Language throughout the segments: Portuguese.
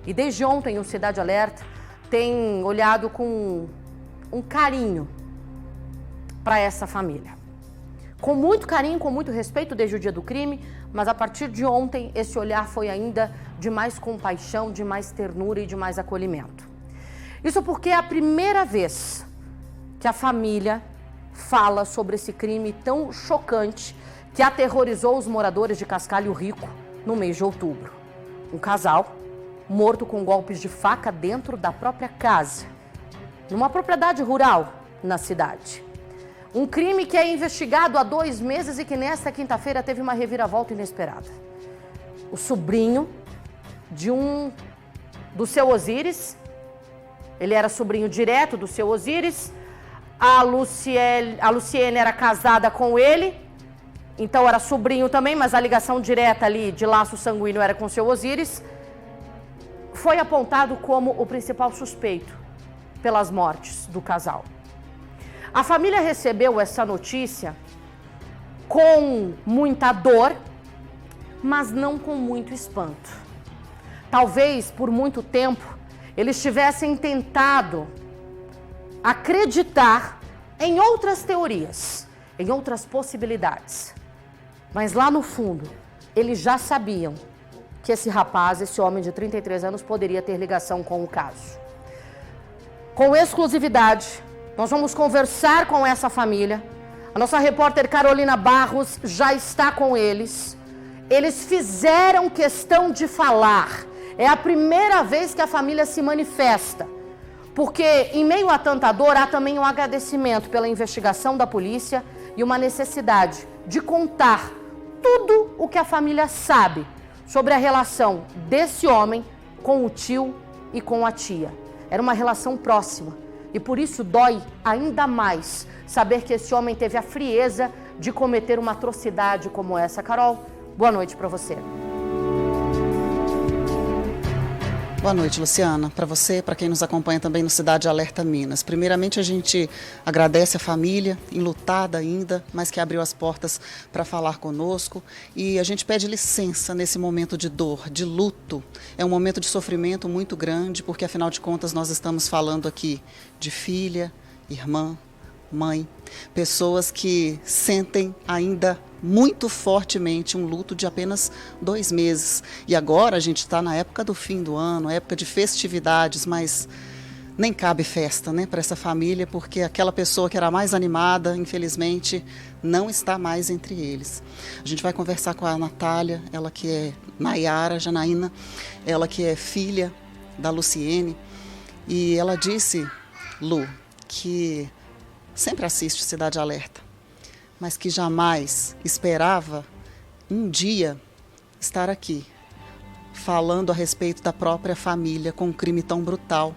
E desde ontem o Cidade Alerta tem olhado com um carinho para essa família. Com muito carinho, com muito respeito desde o dia do crime, mas a partir de ontem esse olhar foi ainda de mais compaixão, de mais ternura e de mais acolhimento. Isso porque é a primeira vez que a família fala sobre esse crime tão chocante que aterrorizou os moradores de Cascalho Rico no mês de outubro. Um casal morto com golpes de faca dentro da própria casa, numa propriedade rural na cidade. Um crime que é investigado há 2 meses e que nesta quinta-feira teve uma reviravolta inesperada. O sobrinho do seu Osíris, ele era sobrinho direto do seu Osíris, a Luciene era casada com ele, então era sobrinho também, mas a ligação direta ali de laço sanguíneo era com o seu Osíris, foi apontado como o principal suspeito pelas mortes do casal. A família recebeu essa notícia com muita dor, mas não com muito espanto. Talvez por muito tempo eles tivessem tentado acreditar em outras teorias, em outras possibilidades. Mas lá no fundo, eles já sabiam que esse rapaz, esse homem de 33 anos, poderia ter ligação com o caso. Com exclusividade, nós vamos conversar com essa família. A nossa repórter Carolina Barros já está com eles. Eles fizeram questão de falar. É a primeira vez que a família se manifesta. Porque em meio a tanta dor, há também um agradecimento pela investigação da polícia e uma necessidade de contar tudo o que a família sabe sobre a relação desse homem com o tio e com a tia. Era uma relação próxima. E por isso dói ainda mais saber que esse homem teve a frieza de cometer uma atrocidade como essa. Carol, boa noite para você. Boa noite, Luciana. Para você, para quem nos acompanha também no Cidade Alerta Minas. Primeiramente, a gente agradece a família, enlutada ainda, mas que abriu as portas para falar conosco. E a gente pede licença nesse momento de dor, de luto. É um momento de sofrimento muito grande, porque afinal de contas nós estamos falando aqui de filha, irmã, mãe, pessoas que sentem ainda muito fortemente um luto de apenas 2 meses. E agora a gente está na época do fim do ano, época de festividades, mas nem cabe festa, né, para essa família, porque aquela pessoa que era mais animada, infelizmente, não está mais entre eles. A gente vai conversar com a Natália, ela que é Nayara Janaína, ela que é filha da Luciene, e ela disse, Lu, que sempre assiste Cidade Alerta, mas que jamais esperava um dia estar aqui, falando a respeito da própria família com um crime tão brutal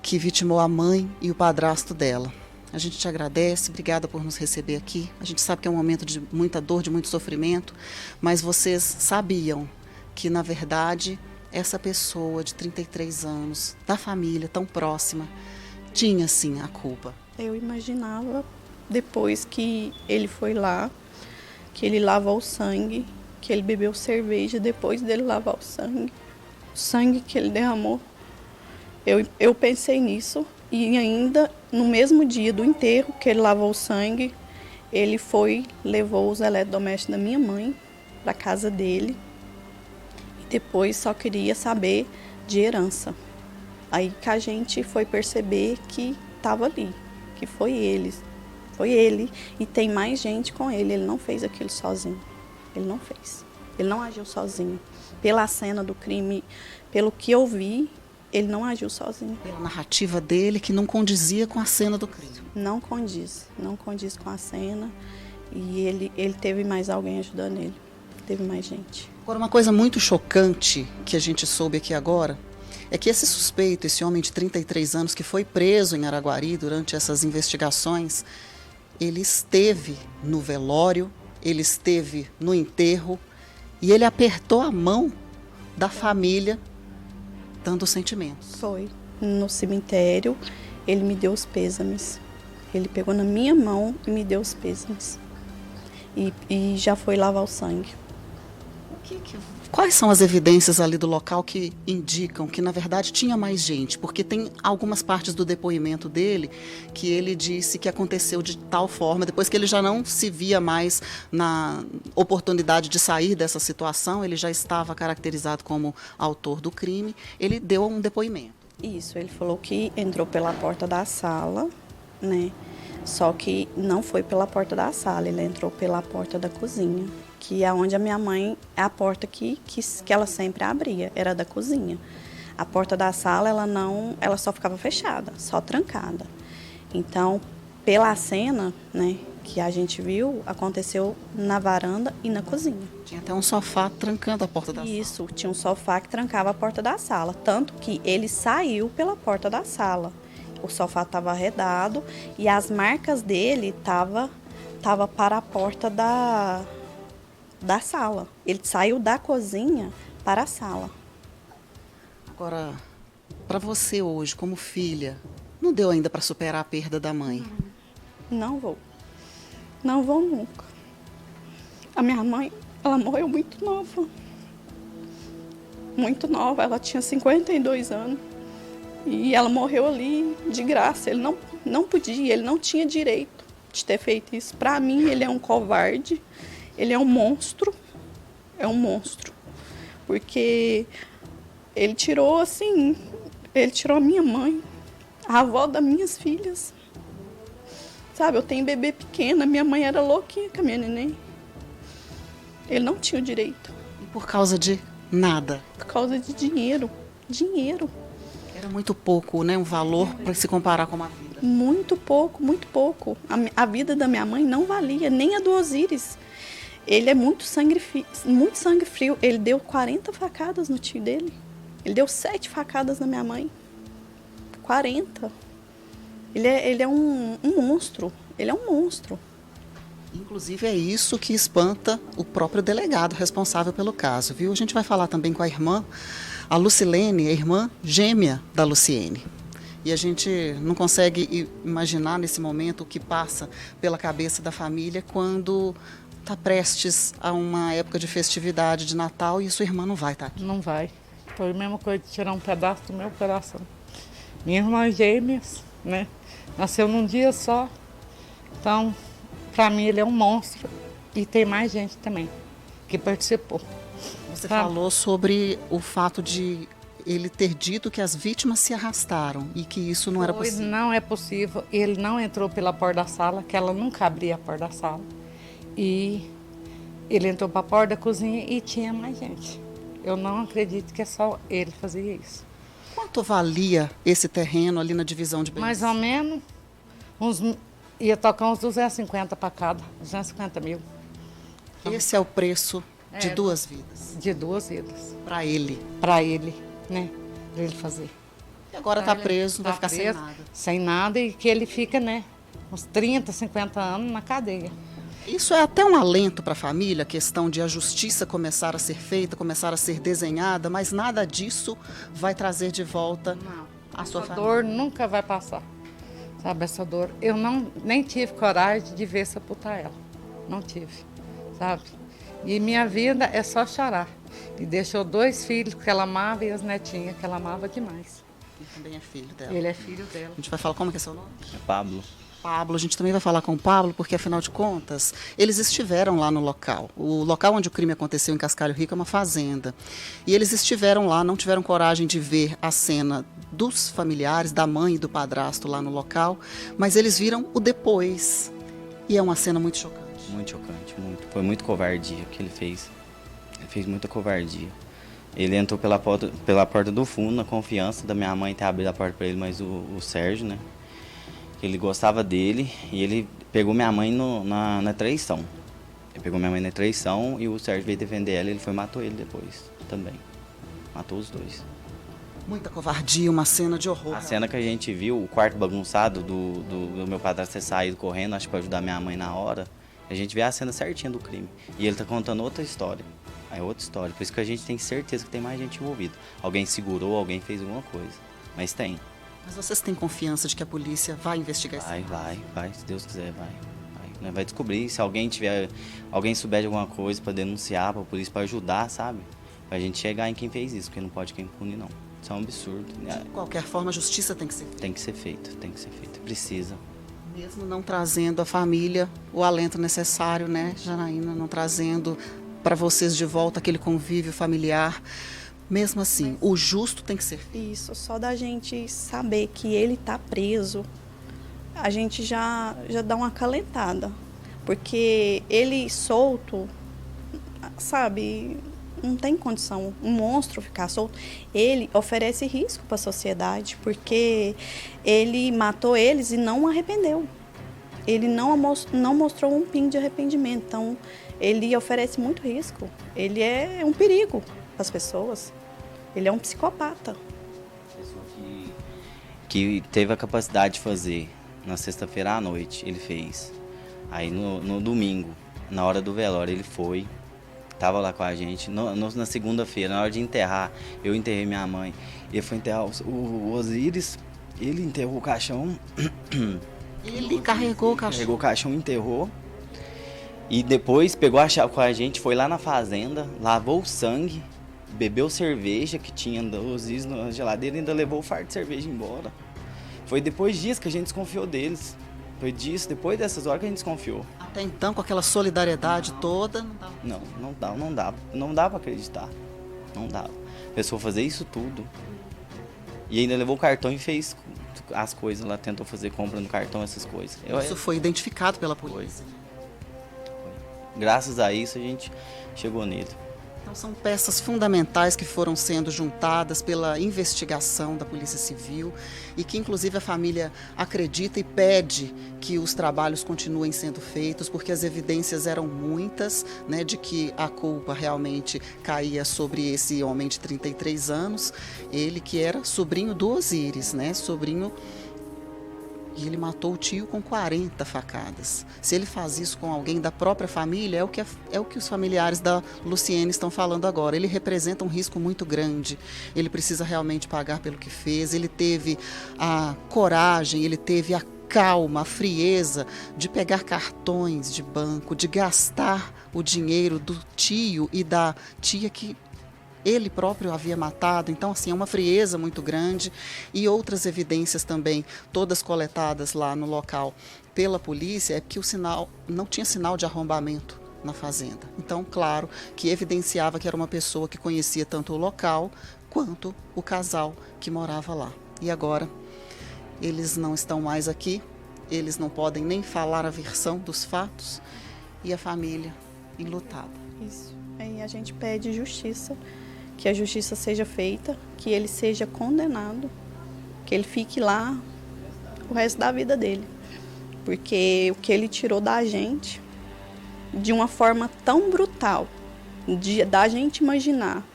que vitimou a mãe e o padrasto dela. A gente te agradece, obrigada por nos receber aqui. A gente sabe que é um momento de muita dor, de muito sofrimento, mas vocês sabiam que, na verdade, essa pessoa de 33 anos, da família tão próxima, tinha sim a culpa. Eu imaginava, depois que ele foi lá, que ele lavou o sangue, que ele bebeu cerveja, depois dele lavar o sangue que ele derramou. Eu pensei nisso e ainda no mesmo dia do enterro que ele lavou o sangue, ele levou os eletrodomésticos da minha mãe para a casa dele e depois só queria saber de herança. Aí que a gente foi perceber que estava ali, que foi ele. Foi ele e tem mais gente com ele. Ele não fez aquilo sozinho. Ele não fez. Ele não agiu sozinho. Pela cena do crime, pelo que eu vi, ele não agiu sozinho. Pela narrativa dele, que não condizia com a cena do crime. Não condiz com a cena. E ele teve mais alguém ajudando ele. Teve mais gente. Agora, uma coisa muito chocante que a gente soube aqui agora é que esse suspeito, esse homem de 33 anos que foi preso em Araguari durante essas investigações, ele esteve no velório, ele esteve no enterro e ele apertou a mão da família, dando sentimentos. Foi. No cemitério, ele me deu os pêsames. Ele pegou na minha mão e me deu os pêsames. E já foi lavar o sangue. O que Quais são as evidências ali do local que indicam que, na verdade, tinha mais gente? Porque tem algumas partes do depoimento dele que ele disse que aconteceu de tal forma, depois que ele já não se via mais na oportunidade de sair dessa situação, ele já estava caracterizado como autor do crime, ele deu um depoimento. Isso, ele falou que entrou pela porta da sala, né? Só que não foi pela porta da sala, ele entrou pela porta da cozinha, que é onde a minha mãe, é a porta que ela sempre abria, era da cozinha. A porta da sala, ela só ficava fechada, só trancada. Então, pela cena, né, que a gente viu, aconteceu na varanda e na cozinha. Tinha até um sofá trancando a porta da sala. Isso, tinha um sofá que trancava a porta da sala, tanto que ele saiu pela porta da sala. O sofá estava arredado e as marcas dele tava para a porta da sala. Ele saiu da cozinha para a sala. Agora, para você hoje, como filha, não deu ainda para superar a perda da mãe? Não vou. Não vou nunca. A minha mãe, ela morreu muito nova. Muito nova, ela tinha 52 anos. E ela morreu ali de graça. Ele não podia, ele não tinha direito de ter feito isso. Para mim, ele é um covarde, ele é um monstro. É um monstro. Porque ele tirou, assim, ele tirou a minha mãe, a avó das minhas filhas. Sabe, eu tenho bebê pequena, minha mãe era louquinha com a minha neném. Ele não tinha o direito. E por causa de nada? Por causa de dinheiro. Dinheiro. Era muito pouco, né? Um valor para se comparar com uma vida. Muito pouco, muito pouco. A vida da minha mãe não valia, nem a do Osíris. Ele é muito sangue frio. Ele deu 40 facadas no tio dele. Ele deu 7 facadas na minha mãe. 40. Ele é um monstro. Ele é um monstro. Inclusive é isso que espanta o próprio delegado responsável pelo caso, viu? A gente vai falar também com a irmã, a Lucilene, a irmã gêmea da Luciene. E a gente não consegue imaginar nesse momento o que passa pela cabeça da família quando está prestes a uma época de festividade de Natal e sua irmã não vai estar aqui. Não vai. Foi a mesma coisa de tirar um pedaço do meu coração. Minha irmã gêmeas, né? Nasceu num dia só. Então, para mim, ele é um monstro. E tem mais gente também que participou. Você falou sobre o fato de ele ter dito que as vítimas se arrastaram e que isso não era possível. Não é possível. Ele não entrou pela porta da sala, que ela nunca abria a porta da sala. E ele entrou para a porta da cozinha e tinha mais gente. Eu não acredito que é só ele fazia isso. Quanto valia esse terreno ali na divisão de bens? Mais ou menos, ia tocar uns 250 para cada, 250 mil. Esse é o preço de 2 vidas. De 2 vidas. Para ele. Para ele, né? Para ele fazer. E agora está preso, não vai ficar preso, sem nada. Sem nada e que ele fica, né? Uns 30, 50 anos na cadeia. Isso é até um alento para a família, a questão de a justiça começar a ser feita, começar a ser desenhada, mas nada disso vai trazer de volta a sua família. Essa dor nunca vai passar, sabe, essa dor. Eu nem tive coragem de ver sepultar ela, não tive, sabe. E minha vida é só chorar. E deixou 2 filhos que ela amava e as netinhas que ela amava demais. Ele também é filho dela. Ele é filho dela. A gente vai falar, como que é seu nome? É Pablo. Pablo, a gente também vai falar com o Pablo, porque afinal de contas, eles estiveram lá no local. O local onde o crime aconteceu, em Cascalho Rico, é uma fazenda. E eles estiveram lá, não tiveram coragem de ver a cena dos familiares, da mãe e do padrasto lá no local, mas eles viram o depois. E é uma cena muito chocante. Muito chocante, muito. Foi muito covardia o que ele fez. Ele fez muita covardia. Ele entrou pela porta do fundo, na confiança da minha mãe ter abrido a porta para ele, mas o Sérgio, né? Ele gostava dele e ele pegou minha mãe na traição. Ele pegou minha mãe na traição e o Sérgio veio defender ela e ele foi e matou ele depois também. Matou os 2. Muita covardia, uma cena de horror. A cena que a gente viu, o quarto bagunçado do meu padrasto ter saído correndo, acho que para ajudar minha mãe na hora, a gente vê a cena certinha do crime. E ele tá contando outra história. É outra história. Por isso que a gente tem certeza que tem mais gente envolvida. Alguém segurou, alguém fez alguma coisa. Mas tem. Mas vocês têm confiança de que a polícia vai investigar isso? Vai, se Deus quiser, vai. Vai descobrir, se alguém souber de alguma coisa para denunciar para a polícia, para ajudar, sabe? Pra gente chegar em quem fez isso, porque não pode quem pune, não. Isso é um absurdo. De qualquer forma, a justiça tem que ser feita. Tem que ser feito, tem que ser feito. Precisa. Mesmo não trazendo à família o alento necessário, né, Janaína? Não trazendo para vocês de volta aquele convívio familiar. Mesmo assim, o justo tem que ser feito. Isso, só da gente saber que ele está preso, a gente já dá uma acalentada. Porque ele solto, sabe, não tem condição. Um monstro ficar solto. Ele oferece risco para a sociedade, porque ele matou eles e não arrependeu. Ele não mostrou um pingo de arrependimento. Então, ele oferece muito risco. Ele é um perigo para as pessoas. Ele é um psicopata. Pessoa que teve a capacidade de fazer na sexta-feira à noite, ele fez. Aí no domingo, na hora do velório, ele foi, tava lá com a gente. Na segunda-feira, na hora de enterrar, eu enterrei minha mãe. Ele foi enterrar o Osíris, ele enterrou o caixão. Ele carregou o caixão. Carregou o caixão, enterrou. E depois pegou a chave com a gente, foi lá na fazenda, lavou o sangue, bebeu cerveja que tinha dos is na geladeira e ainda levou o fardo de cerveja embora. Foi depois disso que a gente desconfiou deles. Foi disso, depois dessas horas que a gente desconfiou. Até então, com aquela solidariedade toda, Não dá pra acreditar. Não dá. A pessoa fazer isso tudo. E ainda levou o cartão e fez as coisas lá, tentou fazer compra no cartão, essas coisas. Isso foi identificado pela polícia. Graças a isso a gente chegou nele. Então são peças fundamentais que foram sendo juntadas pela investigação da Polícia Civil e que inclusive a família acredita e pede que os trabalhos continuem sendo feitos, porque as evidências eram muitas, né, de que a culpa realmente caía sobre esse homem de 33 anos, ele que era sobrinho do Osíris, né, sobrinho. E ele matou o tio com 40 facadas. Se ele faz isso com alguém da própria família, é o que os familiares da Luciene estão falando agora. Ele representa um risco muito grande. Ele precisa realmente pagar pelo que fez. Ele teve a coragem, ele teve a calma, a frieza de pegar cartões de banco, de gastar o dinheiro do tio e da tia que ele próprio havia matado. Então, assim, é uma frieza muito grande e outras evidências também, todas coletadas lá no local pela polícia, é que o sinal não tinha sinal de arrombamento na fazenda. Então, claro, que evidenciava que era uma pessoa que conhecia tanto o local quanto o casal que morava lá. E agora, eles não estão mais aqui, eles não podem nem falar a versão dos fatos e a família enlutada. Isso. Aí a gente pede justiça, que a justiça seja feita, que ele seja condenado, que ele fique lá o resto da vida dele. Porque o que ele tirou da gente, de uma forma tão brutal, da gente imaginar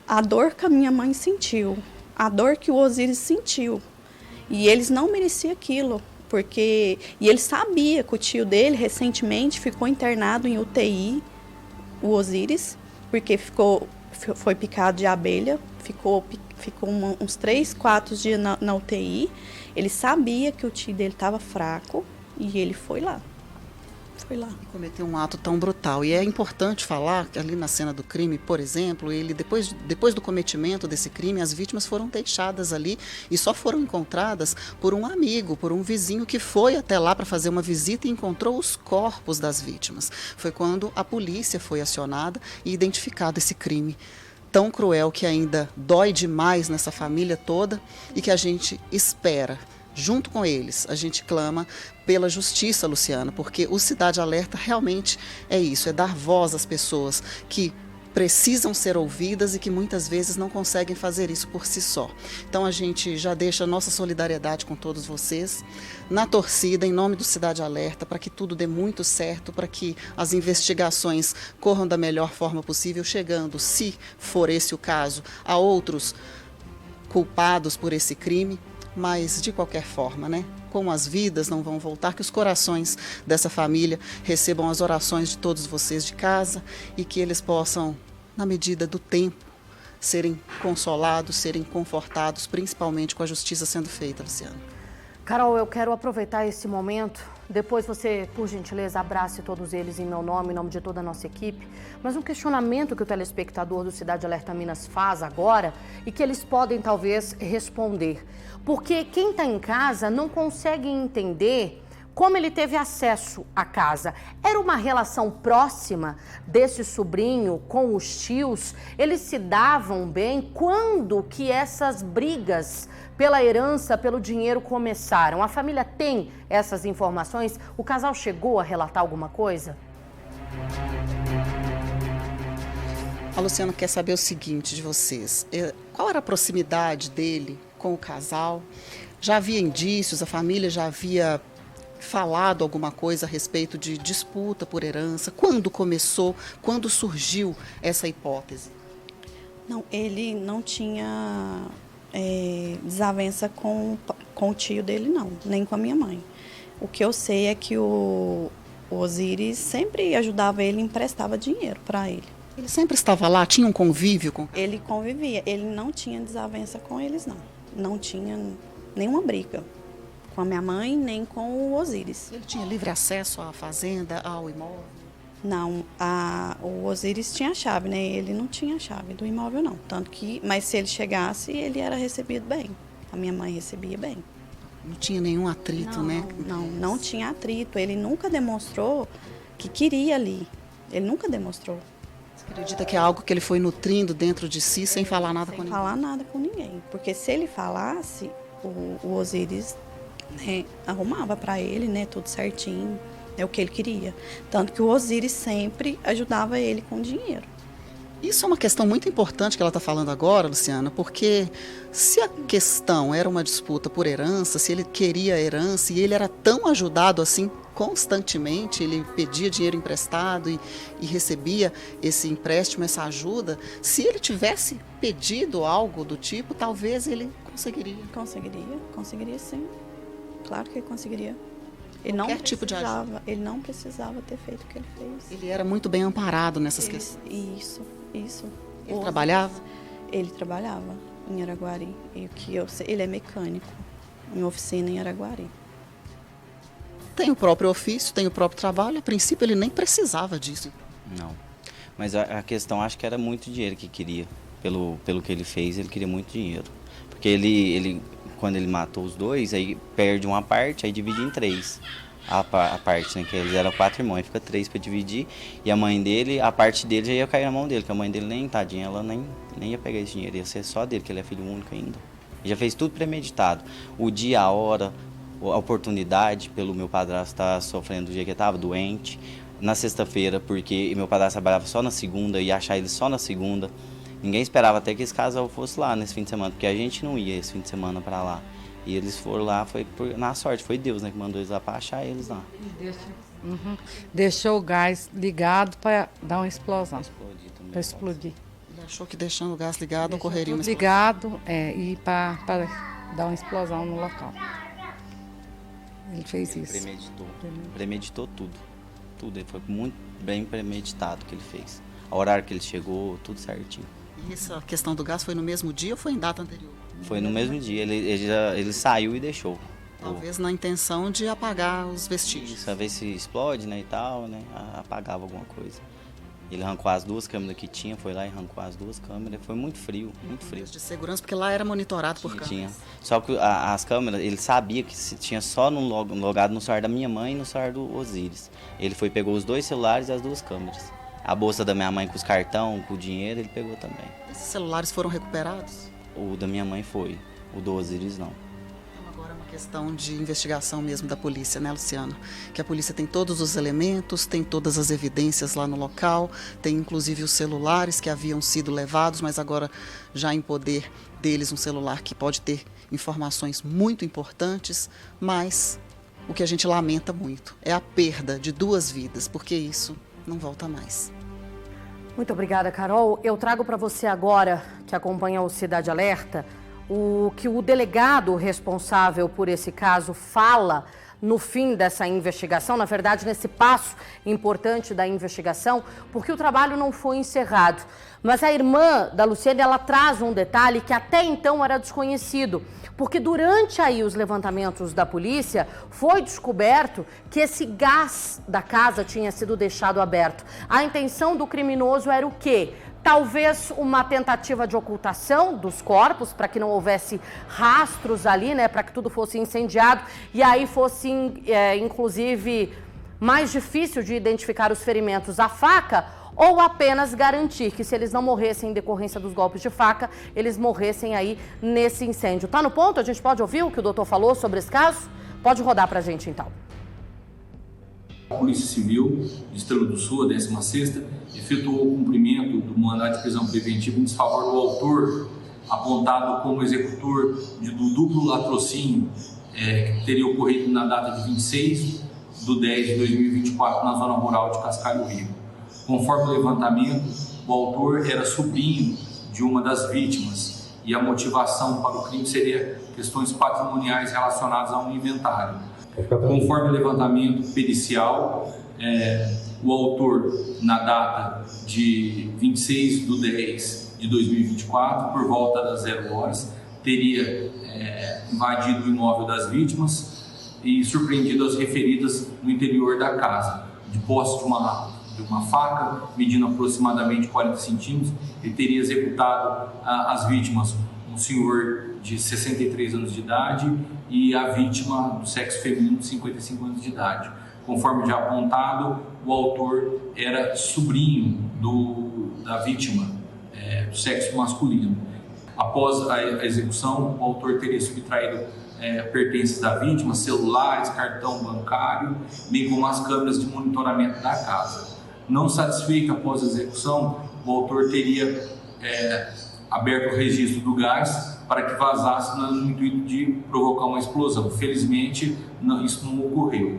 a dor que a minha mãe sentiu, a dor que o Osíris sentiu. E eles não mereciam aquilo, porque... E ele sabia que o tio dele, recentemente, ficou internado em UTI, o Osíris, porque foi picado de abelha, ficou uns 3, 4 dias na UTI. Ele sabia que o tio dele estava fraco e ele foi lá. Foi lá. E cometeu um ato tão brutal. E é importante falar que ali na cena do crime, por exemplo, ele depois do cometimento desse crime, as vítimas foram deixadas ali e só foram encontradas por um amigo, por um vizinho que foi até lá para fazer uma visita e encontrou os corpos das vítimas. Foi quando a polícia foi acionada e identificado esse crime tão cruel que ainda dói demais nessa família toda e que a gente espera. Junto com eles, a gente clama pela justiça, Luciana, porque o Cidade Alerta realmente é isso, é dar voz às pessoas que precisam ser ouvidas e que muitas vezes não conseguem fazer isso por si só. Então a gente já deixa a nossa solidariedade com todos vocês, na torcida, em nome do Cidade Alerta, para que tudo dê muito certo, para que as investigações corram da melhor forma possível, chegando, se for esse o caso, a outros culpados por esse crime. Mas, de qualquer forma, né? Como as vidas não vão voltar, que os corações dessa família recebam as orações de todos vocês de casa e que eles possam, na medida do tempo, serem consolados, serem confortados, principalmente com a justiça sendo feita, Luciana. Carol, eu quero aproveitar esse momento. Depois você, por gentileza, abrace todos eles em meu nome, em nome de toda a nossa equipe. Mas um questionamento que o telespectador do Cidade Alerta Minas faz agora e que eles podem talvez responder. Porque quem está em casa não consegue entender como ele teve acesso à casa. Era uma relação próxima desse sobrinho com os tios? Eles se davam bem? Quando que essas brigas pela herança, pelo dinheiro começaram? A família tem essas informações? O casal chegou a relatar alguma coisa? A Luciana quer saber o seguinte de vocês. Qual era a proximidade dele com o casal? Já havia indícios, a família já havia falado alguma coisa a respeito de disputa por herança? Quando começou, quando surgiu essa hipótese? Não, ele não tinha desavença com o tio dele, não, nem com a minha mãe. O que eu sei é que o Osíris sempre ajudava ele, emprestava dinheiro para ele. Ele sempre estava lá, tinha um convívio com... Ele convivia, ele não tinha desavença com eles, não. Não tinha nenhuma briga com a minha mãe, nem com o Osíris. Ele tinha livre acesso à fazenda, ao imóvel? Não, o Osíris tinha a chave, né? Ele não tinha a chave do imóvel, não. Tanto que, mas se ele chegasse, ele era recebido bem. A minha mãe recebia bem. Não tinha nenhum atrito, né? Não tinha atrito. Ele nunca demonstrou que queria ali. Ele nunca demonstrou. Você acredita que é algo que ele foi nutrindo dentro de si, sem falar nada com ninguém? Sem falar nada com ninguém. Porque se ele falasse, o Osíris, né, arrumava para ele, né, tudo certinho, é o que ele queria. Tanto que o Osíris sempre ajudava ele com dinheiro. Isso é uma questão muito importante que ela está falando agora, Luciana, porque se a questão era uma disputa por herança, se ele queria herança e ele era tão ajudado assim constantemente, ele pedia dinheiro emprestado e recebia esse empréstimo, essa ajuda, se ele tivesse pedido algo do tipo, talvez ele conseguiria. Conseguiria sim. Claro que ele conseguiria. Qualquer tipo de ajuda. Ele não precisava ter feito o que ele fez. Ele era muito bem amparado nessas questões. Isso. Ele trabalhava? Ele trabalhava em Araguari. E o que eu sei, ele é mecânico em oficina em Araguari. Tem o próprio ofício, tem o próprio trabalho. A princípio, ele nem precisava disso. Não. Mas a questão, acho que era muito dinheiro que queria. Pelo que ele fez, ele queria muito dinheiro. Porque ele quando ele matou os dois, aí perde uma parte, aí divide em 3. A parte, né, que eles eram 4 irmãos, aí fica 3 para dividir. E a mãe dele, a parte dele já ia cair na mão dele, que a mãe dele nem, tadinha, ela nem ia pegar esse dinheiro, ia ser só dele, que ele é filho único ainda. E já fez tudo premeditado. O dia, a hora, a oportunidade, pelo meu padrasto estar sofrendo do dia que ele estava, doente. Na sexta-feira, porque meu padrasto trabalhava só na segunda, e achar ele só na segunda. Ninguém esperava até que esse casal fosse lá nesse fim de semana, porque a gente não ia esse fim de semana para lá. E eles foram lá, foi na sorte, foi Deus, né, que mandou eles lá para achar eles lá. Deixou o gás ligado para dar uma explosão. Para explodir. Ele achou que deixando o gás ligado ocorreria uma explosão. Ligado e para dar uma explosão no local. Ele fez isso. Premeditou tudo. Ele foi muito bem premeditado que ele fez. O horário que ele chegou, tudo certinho. E essa questão do gás foi no mesmo dia ou foi em data anterior? Foi no mesmo dia, ele saiu e deixou. Talvez na intenção de apagar os vestígios. Pra ver se explode, né, e tal, né, apagava alguma coisa. Ele arrancou as 2 câmeras que tinha, foi lá e arrancou as 2 câmeras. Foi muito frio, muito frio. De segurança, porque lá era monitorado por câmeras. Tinha. Só que as câmeras, ele sabia que tinha só logado no celular da minha mãe e no celular do Osíris. Ele pegou os 2 celulares e as 2 câmeras. A bolsa da minha mãe com os cartão, com o dinheiro, ele pegou também. Esses celulares foram recuperados? O da minha mãe foi, o do Osíris não. Então agora é uma questão de investigação mesmo da polícia, né, Luciano? Que a polícia tem todos os elementos, tem todas as evidências lá no local, tem inclusive os celulares que haviam sido levados, mas agora já em poder deles um celular que pode ter informações muito importantes, mas o que a gente lamenta muito é a perda de 2 vidas, porque isso não volta mais. Muito obrigada, Carol. Eu trago para você agora, que acompanha o Cidade Alerta, o que o delegado responsável por esse caso fala no fim dessa investigação, na verdade, nesse passo importante da investigação, porque o trabalho não foi encerrado. Mas a irmã da Luciane, ela traz um detalhe que até então era desconhecido, porque durante aí os levantamentos da polícia, foi descoberto que esse gás da casa tinha sido deixado aberto. A intenção do criminoso era o quê? Talvez uma tentativa de ocultação dos corpos, para que não houvesse rastros ali, né, para que tudo fosse incendiado e aí fosse, inclusive, mais difícil de identificar os ferimentos à faca, ou apenas garantir que se eles não morressem em decorrência dos golpes de faca, eles morressem aí nesse incêndio. Tá no ponto? A gente pode ouvir o que o doutor falou sobre esse caso? Pode rodar pra gente, então. A Polícia Civil de Estrela do Sul, a 16ª, efetuou o cumprimento do mandado de prisão preventiva em desfavor do autor, apontado como executor do duplo latrocínio que teria ocorrido na data de 26/10/2024 na zona rural de Cascalho Rio. Conforme o levantamento, o autor era sobrinho de uma das vítimas e a motivação para o crime seria questões patrimoniais relacionadas a um inventário. Conforme o levantamento pericial, o autor, na data de 26/10/2024, por volta das 0 horas, teria invadido o imóvel das vítimas e surpreendido as referidas no interior da casa. De posse de uma faca, medindo aproximadamente 40 centímetros, ele teria executado as vítimas, um senhor de 63 anos de idade e a vítima do sexo feminino de 55 anos de idade. Conforme já apontado, o autor era sobrinho da vítima, do sexo masculino. Após a execução, o autor teria subtraído pertences da vítima, celulares, cartão bancário, bem como as câmeras de monitoramento da casa. Não satisfeito após a execução, o autor teria aberto o registro do gás para que vazasse no intuito de provocar uma explosão. Felizmente, isso não ocorreu.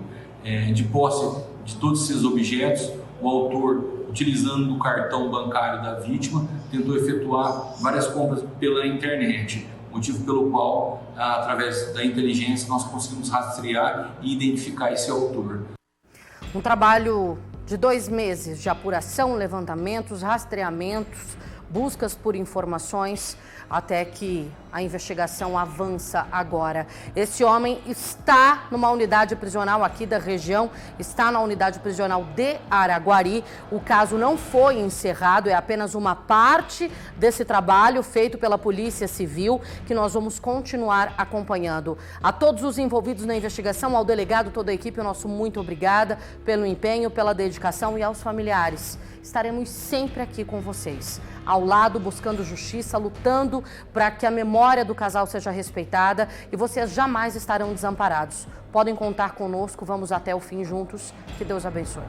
De posse de todos esses objetos, o autor, utilizando o cartão bancário da vítima, tentou efetuar várias compras pela internet, motivo pelo qual, através da inteligência, nós conseguimos rastrear e identificar esse autor. Um trabalho de 2 meses de apuração, levantamentos, rastreamentos, buscas por informações, até que a investigação avança agora. Esse homem está numa unidade prisional aqui da região, está na unidade prisional de Araguari. O caso não foi encerrado, é apenas uma parte desse trabalho feito pela Polícia Civil, que nós vamos continuar acompanhando. A todos os envolvidos na investigação, ao delegado, toda a equipe, o nosso muito obrigada pelo empenho, pela dedicação, e aos familiares. Estaremos sempre aqui com vocês, ao lado, buscando justiça, lutando para que a memória do casal seja respeitada, e vocês jamais estarão desamparados. Podem contar conosco, vamos até o fim juntos. Que Deus abençoe.